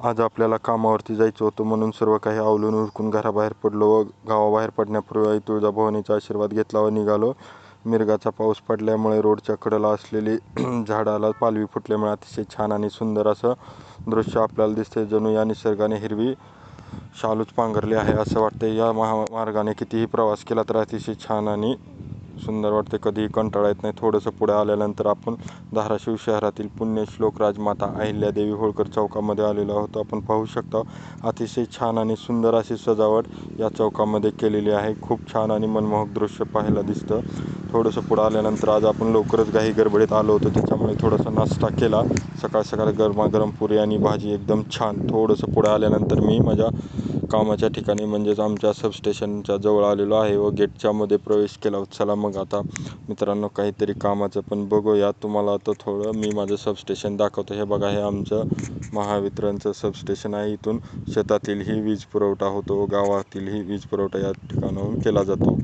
आज आपल्याला कामावरती जायचं होतं, म्हणून सर्व काही आवरून उरकून घराबाहेर पडलो व गावाबाहेर पडण्यापूर्वी आई तुळजाभवानीचा आशीर्वाद घेतला व निघालो. मिरगाचा पाऊस पडल्यामुळे रोडच्या कडेला असलेली झाडाला पालवी फुटल्यामुळे अतिशय छान आणि सुंदर असं दृश्य आपल्याला दिसते. जणू या निसर्गाने हिरवी शालूच पांघरली आहे असं वाटते. या महामार्गाने कितीही प्रवास केला तर अतिशय छान आणि सुंदर वाटते, कधीही कंटाळा येत नाही. थोडंसं पुढे आल्यानंतर आपण धाराशिव शहरातील पुण्यश्लोक राजमाता अहिल्यादेवी होळकर चौकामध्ये आलेलो आहोत. आपण पाहू शकता अतिशय छान आणि सुंदर अशी सजावट या चौकामध्ये केलेली आहे. खूप छान आणि मनमोहक दृश्य पाहायला दिसतं. थोडंसं पुढे आल्यानंतर आज आपण लवकरच घाई गडबडीत आलो होतो, त्याच्यामुळे थोडासा नाश्ता केला. सकाळ सकाळ गरमागरम पुरी आणि भाजी एकदम छान. थोडंसं पुढे आल्यानंतर मी माझ्या कामाच्या ठिकाणी म्हणजेच आमच्या सबस्टेशनच्या जवळ आलेलो आहे व गेटच्या मध्ये प्रवेश केला. चला मग आता मित्रांनो काहीतरी कामाचं पण बघूया. तुम्हाला आता थोडं मी माझं सबस्टेशन दाखवतो. हे बघा, हे आमचं महावितरणचं सबस्टेशन आहे. इथून शेतातीलही वीज पुरवठा होतो व गावातीलही वीज पुरवठा या ठिकाणाहून केला जातो.